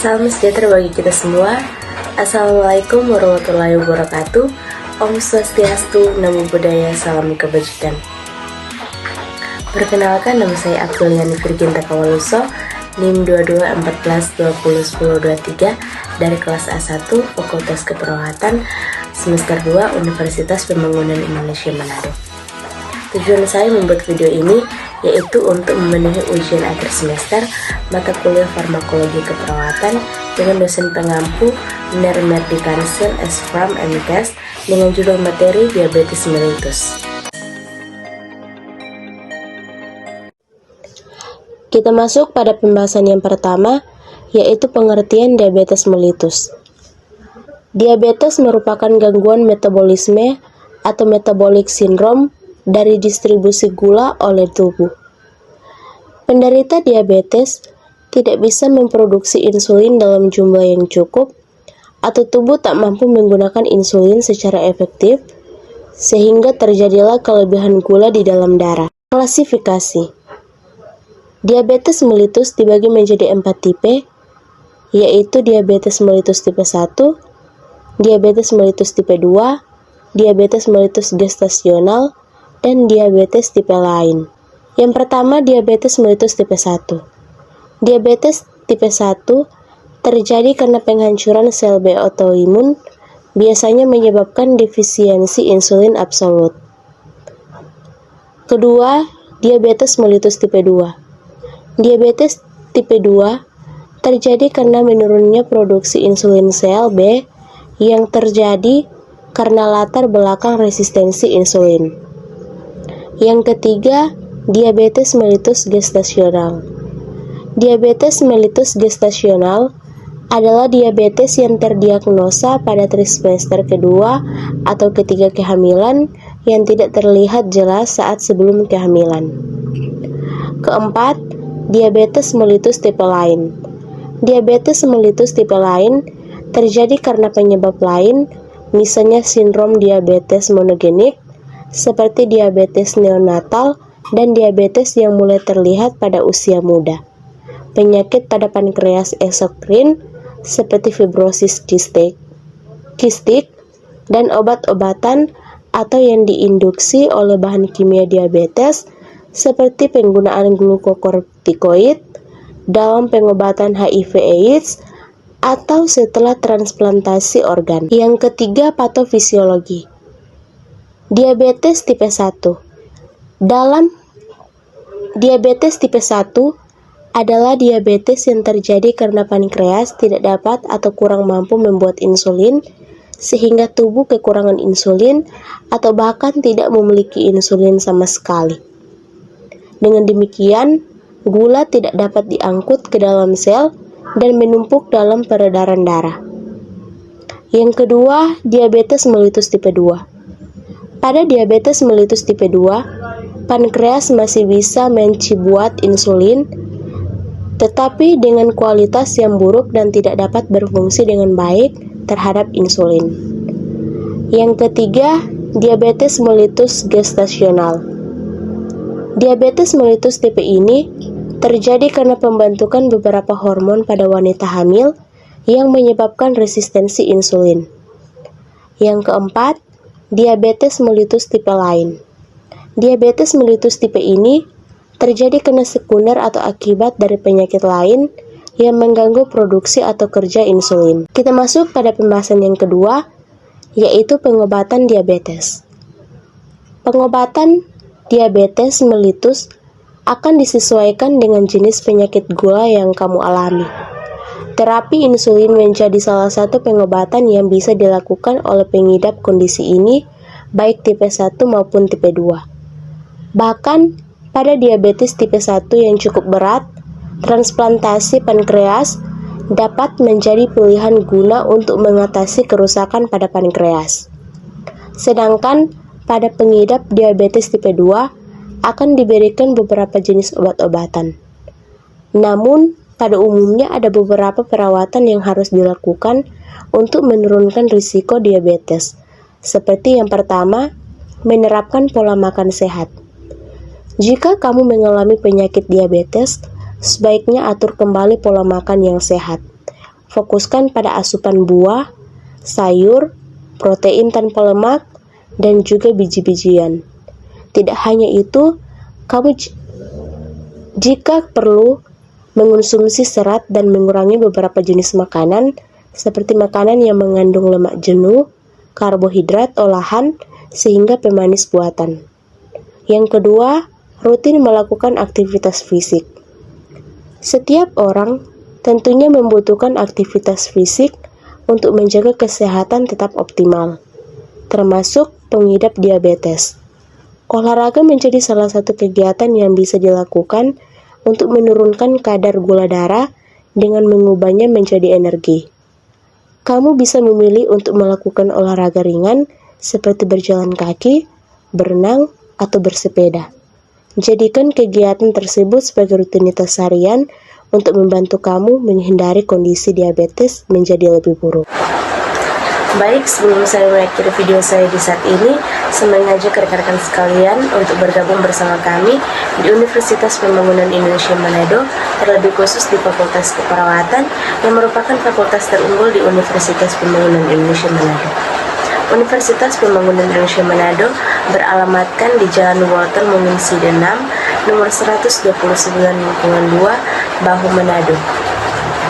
Salam sejahtera bagi kita semua. Assalamualaikum warahmatullahi wabarakatuh. Om Swastiastu, Namo Buddhaya, salam kebajikan. Perkenalkan, nama saya Abdul Yani Virginta Kawaluso, NIM 2214201023 dari kelas A1 Fakultas Keperawatan semester 2 Universitas Pembangunan Indonesia Manado. Tujuan saya membuat video ini yaitu untuk memenuhi ujian akhir semester mata kuliah farmakologi keperawatan dengan dosen pengampu Ner Merdi Kansil S. Fram MKes dengan judul materi diabetes mellitus. Kita masuk pada pembahasan yang pertama, yaitu pengertian diabetes mellitus. Diabetes merupakan gangguan metabolisme atau metabolic syndrome dari distribusi gula oleh tubuh. Penderita diabetes tidak bisa memproduksi insulin dalam jumlah yang cukup, atau tubuh tak mampu menggunakan insulin secara efektif, sehingga terjadilah kelebihan gula di dalam darah. Klasifikasi diabetes mellitus dibagi menjadi 4 tipe, yaitu diabetes mellitus tipe 1, diabetes mellitus tipe 2, diabetes mellitus gestasional, dan diabetes tipe lain. Yang pertama, diabetes mellitus tipe 1. Diabetes tipe 1 terjadi karena penghancuran sel B autoimun, biasanya menyebabkan defisiensi insulin absolut. Kedua, diabetes mellitus tipe 2. Diabetes tipe 2 terjadi karena menurunnya produksi insulin sel B yang terjadi karena latar belakang resistensi insulin. Yang ketiga, diabetes mellitus gestasional. Diabetes mellitus gestasional adalah diabetes yang terdiagnosa pada trimester kedua atau ketiga kehamilan yang tidak terlihat jelas saat sebelum kehamilan. Keempat, diabetes mellitus tipe lain. Diabetes mellitus tipe lain terjadi karena penyebab lain, misalnya sindrom diabetes monogenik, seperti diabetes neonatal dan diabetes yang mulai terlihat pada usia muda. Penyakit pada pankreas eksokrin seperti fibrosis kistik dan obat-obatan atau yang diinduksi oleh bahan kimia diabetes seperti penggunaan glukokortikoid dalam pengobatan HIV/AIDS atau setelah transplantasi organ. Yang ketiga, patofisiologi. Diabetes tipe 1. Dalam diabetes tipe 1 adalah diabetes yang terjadi karena pankreas tidak dapat atau kurang mampu membuat insulin, sehingga tubuh kekurangan insulin atau bahkan tidak memiliki insulin sama sekali. Dengan demikian, gula tidak dapat diangkut ke dalam sel dan menumpuk dalam peredaran darah. Yang kedua, diabetes mellitus tipe 2. Pada diabetes mellitus tipe 2, pankreas masih bisa mencibuat insulin, tetapi dengan kualitas yang buruk dan tidak dapat berfungsi dengan baik terhadap insulin. Yang ketiga, diabetes mellitus gestasional. Diabetes mellitus tipe ini terjadi karena pembentukan beberapa hormon pada wanita hamil yang menyebabkan resistensi insulin. Yang keempat, diabetes mellitus tipe lain. Diabetes mellitus tipe ini terjadi karena sekunder atau akibat dari penyakit lain yang mengganggu produksi atau kerja insulin. Kita masuk pada pembahasan yang kedua, yaitu pengobatan diabetes. Pengobatan diabetes mellitus akan disesuaikan dengan jenis penyakit gula yang kamu alami. Terapi insulin menjadi salah satu pengobatan yang bisa dilakukan oleh pengidap kondisi ini, baik tipe 1 maupun tipe 2. Bahkan, pada diabetes tipe 1 yang cukup berat, transplantasi pankreas dapat menjadi pilihan guna untuk mengatasi kerusakan pada pankreas. Sedangkan, pada pengidap diabetes tipe 2, akan diberikan beberapa jenis obat-obatan. Namun, pada umumnya ada beberapa perawatan yang harus dilakukan untuk menurunkan risiko diabetes. Seperti yang pertama, menerapkan pola makan sehat. Jika kamu mengalami penyakit diabetes, sebaiknya atur kembali pola makan yang sehat. fokuskan pada asupan buah, sayur, protein tanpa lemak, dan juga biji-bijian. Tidak hanya itu, kamu jika perlu mengonsumsi serat dan mengurangi beberapa jenis makanan, seperti makanan yang mengandung lemak jenuh, karbohidrat olahan, sehingga pemanis buatan. Yang kedua, rutin melakukan aktivitas fisik. Setiap orang tentunya membutuhkan aktivitas fisik untuk menjaga kesehatan tetap optimal, termasuk pengidap diabetes. Olahraga menjadi salah satu kegiatan yang bisa dilakukan untuk menurunkan kadar gula darah dengan mengubahnya menjadi energi. Kamu bisa memilih untuk melakukan olahraga ringan seperti berjalan kaki, berenang, atau bersepeda. Jadikan kegiatan tersebut sebagai rutinitas harian untuk membantu kamu menghindari kondisi diabetes menjadi lebih buruk. Baik, sebelum saya mengakhiri video saya di saat ini, saya mengajak rekan-rekan sekalian untuk bergabung bersama kami di Universitas Pembangunan Indonesia Manado, terlebih khusus di Fakultas Keperawatan yang merupakan fakultas terunggul di Universitas Pembangunan Indonesia Manado. Universitas Pembangunan Indonesia Manado beralamatkan di Jalan Walter Muminside 6, nomor 129 lingkungan 2, Bahu, Manado.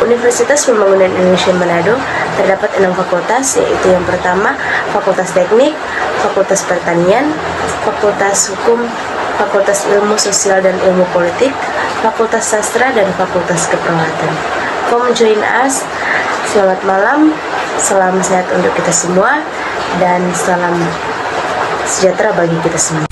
Universitas Pembangunan Indonesia Manado terdapat 6 fakultas, yaitu yang pertama Fakultas Teknik, Fakultas Pertanian, Fakultas Hukum, Fakultas Ilmu Sosial dan Ilmu Politik, Fakultas Sastra, dan Fakultas Keperawatan. Come join us. Selamat malam, salam sehat untuk kita semua, dan salam sejahtera bagi kita semua.